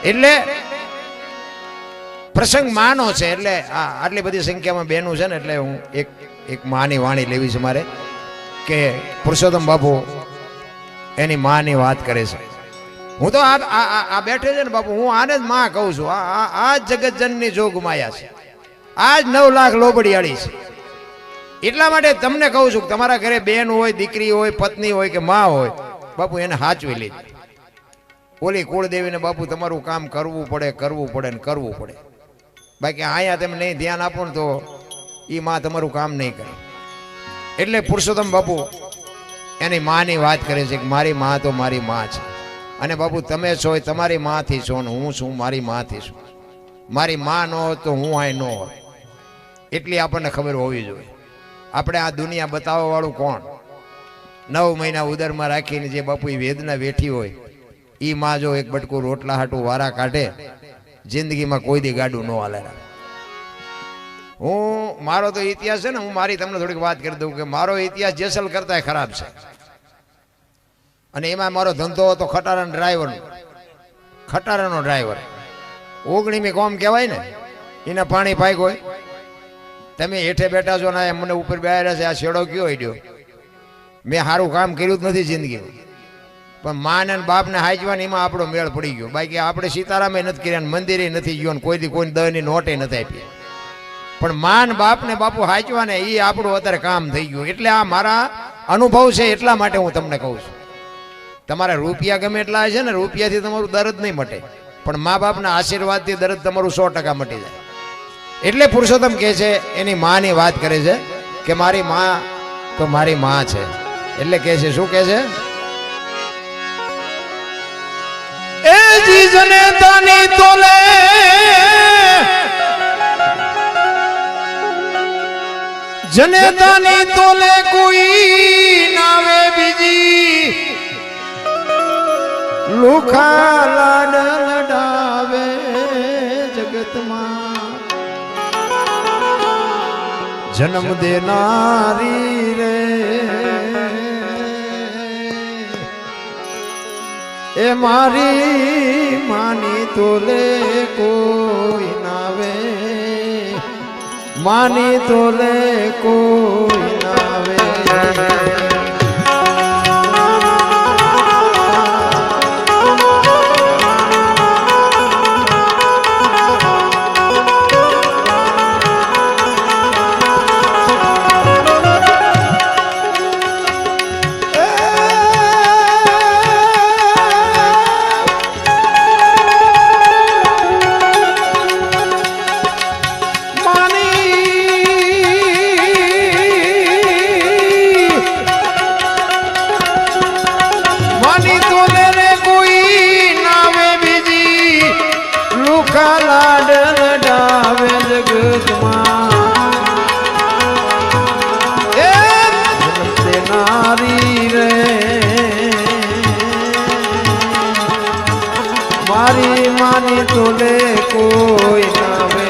એટલે પ્રસંગ માનો છે એટલે આટલી બધી સંખ્યામાં બહેનો છે ને એટલે હું એક માની વાણી લેવી છે મારે કે પુરુષોત્તમ બાપુ એની માની વાત કરે છે. હું તો આ બેઠે છે ને બાપુ, હું આને જ માં કહું છું. આ જગતજનની જોગ માયા છે, આ જ 9 લાખ લોબડિયાળી છે. એટલા માટે તમને કહું છું કે તમારા ઘરે બેન હોય, દીકરી હોય, પત્ની હોય કે માં હોય, બાપુ એને સાચવી લેજો. ઓલી કુળદેવીને બાપુ તમારું કામ કરવું પડે ને કરવું પડે. બાકી અહીંયા તમે નહીં ધ્યાન આપો ને તો એ માં તમારું કામ નહીં કરે. એટલે પુરુષોત્તમ બાપુ એની માની વાત કરે છે કે મારી માં તો મારી માં છે. અને બાપુ તમે છો એ તમારી માંથી છો ને હું છું મારી માંથી છું. મારી માં ન હોત તો હું અહીં ન હોત. એટલી આપણને ખબર હોવી જોઈએ. આપણે આ દુનિયા બતાવવા વાળું કોણ? 9 મહિના ઉદરમાં રાખીને જે બાપુ એ વેદના વેઠી હોય એ માં જો એક બટકું રોટલા હાટું વારા કાઢે, જિંદગીમાં કોઈ દી ગાડું ન હાલે. મારો તો ઇતિહાસ છે ને, હું મારી તમને થોડીક વાત કરી દઉં કે મારો ઇતિહાસ જેસલ કરતા ખરાબ છે. અને એમાં મારો ધંધો હતો ખટારાનો ડ્રાઈવર. 19મી કોમ કહેવાય ને, એને પાણી પાઈક હોય. તમે હેઠે બેઠા છો ને મને ઉપર બેહાડ્યા છે, આ છેડો કયો હેડ્યો? મેં સારું કામ કર્યું જ નથી જિંદગીમાં, પણ માને બાપને હાચવાની એમાં આપણો મેળ પડી ગયો. બાકી આપણે સીતારામે નથી કર્યા, મંદિરે નથી ગયો, ને કોઈ દરની નોટે નથી આપી. પણ માન બાપને બાપુ હાચવાને એ આપણું અત્યારે કામ થઈ ગયું. એટલે આ મારા અનુભવ છે, એટલા માટે હું તમને કહું છું. તમારા રૂપિયા ગમે એટલા છે ને, રૂપિયાથી તમારું દર્દ નહીં મટે, પણ મા બાપના આશીર્વાદથી દર્દ તમારું 100% મટી જાય. એટલે પુરુષોત્તમ કહે છે, એની માની વાત કરે છે કે મારી માં તો મારી માં છે. એટલે કહે છે, શું કહે છે? એ જી જનેતાની તોલે જનેતાની તોલે કોઈ નાવે બીજી, લુખા લાડ લડાવે જગતમાં, જન્મ દેનારી રે એ મારી માની તોલે કોઈ નાવે, માની તોલે કોઈ નાવે. મારી માની તોલે કોઈ નાવે,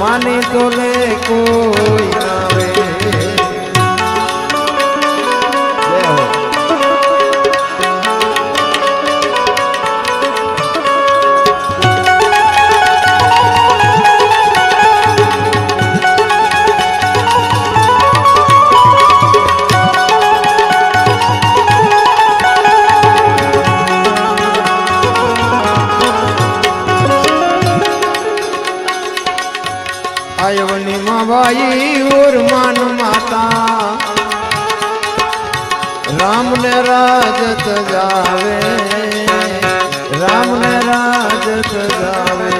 માની તોલે કોઈ નાવે. आयवनी माबाई और मान माता, राम ने राजत जावे, राम ने राजत जावे.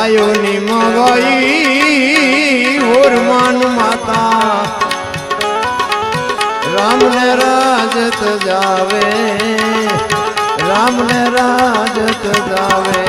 आयोनी माबाई और मान माता, राम ने राजत जावे, राम ने राजत जावे.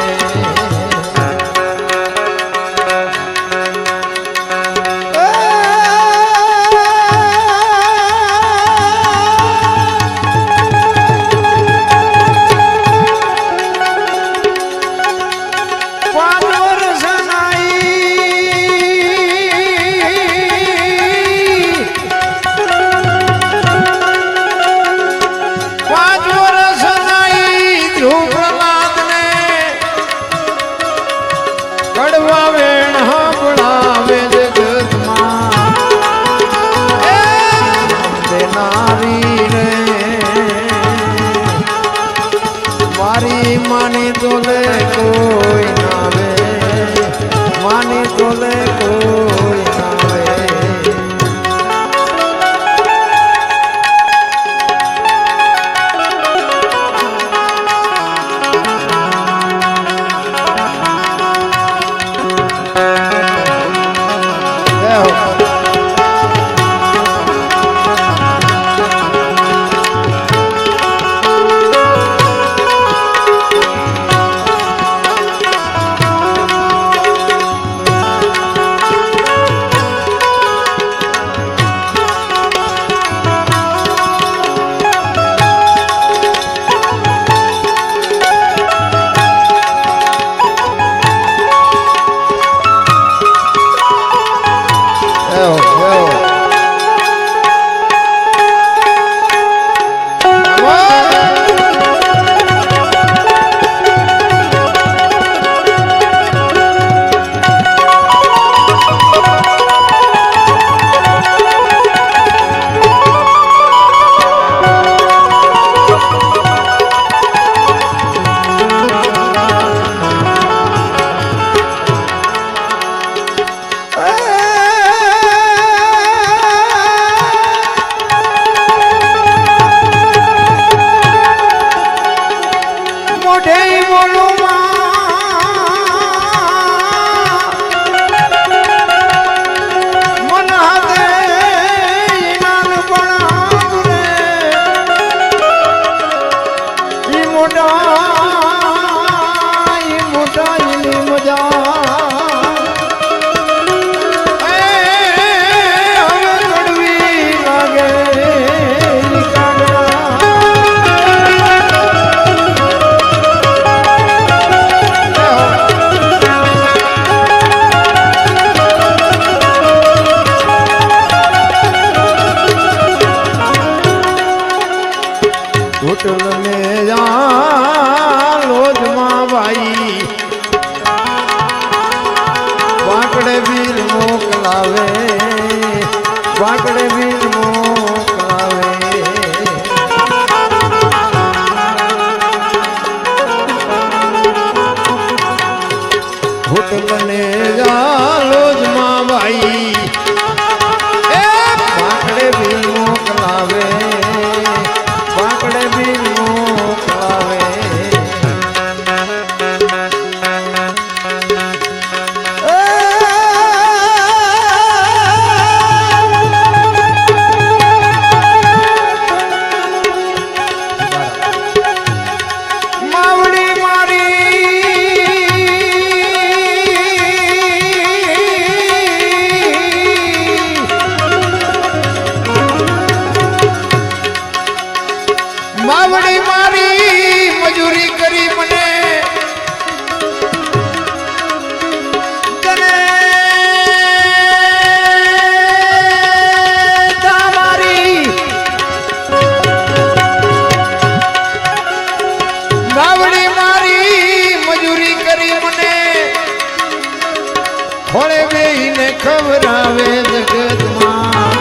ખવરાવે જગતમાં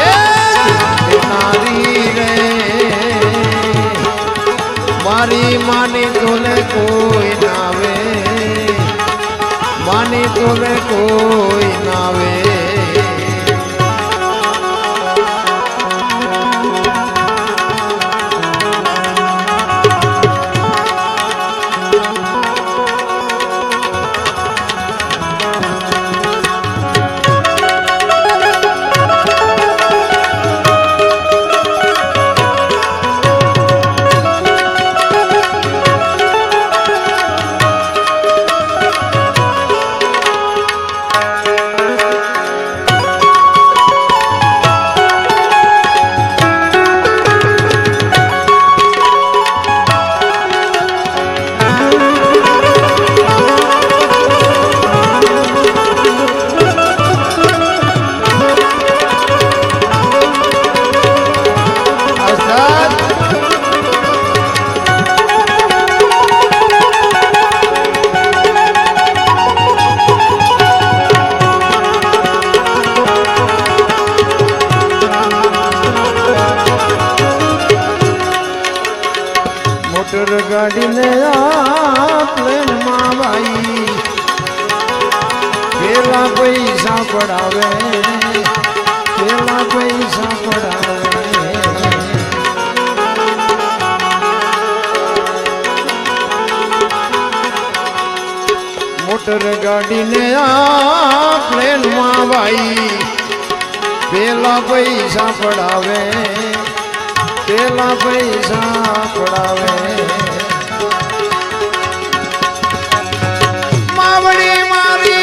એ નારી રે મારી માની તોલે કોઈ નાવે માની તોલે કોઈ નાવે गाड़ी ने प्लेन मां भाई पेला पैसा पड़ावे पेला पैसा पड़ावे मोटर गाड़ी ने प्लेन मां भाई पेला पैसा पड़ावे पेला पैसा पड़ावे मावड़ी मारी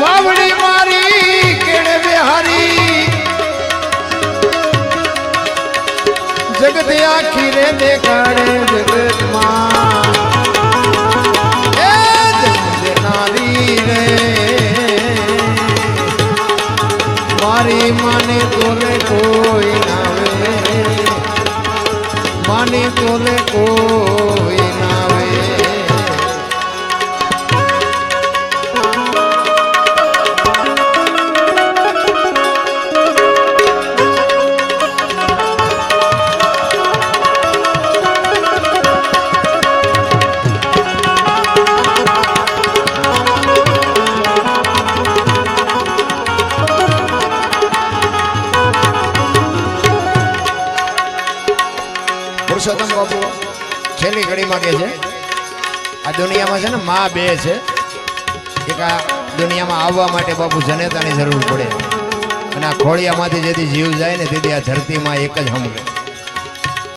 मावड़ी मारी केड़े बिहारी જગત આખી રે દેખાડે જગતમાં એ જગત નારી રે મારી માને તોલે કોઈ નાવે માને તોલે કોઈ નાવે પુરુષોત્તમ બાપુ છેલ્લી ઘડીમાં કહે છે આ દુનિયામાં છે ને માં બે છે એક આ દુનિયામાં આવવા માટે બાપુ જનેતાની જરૂર પડે અને આ ખોળિયામાંથી જેથી જીવ જાય ને તેથી આ ધરતીમાં એક જ હમ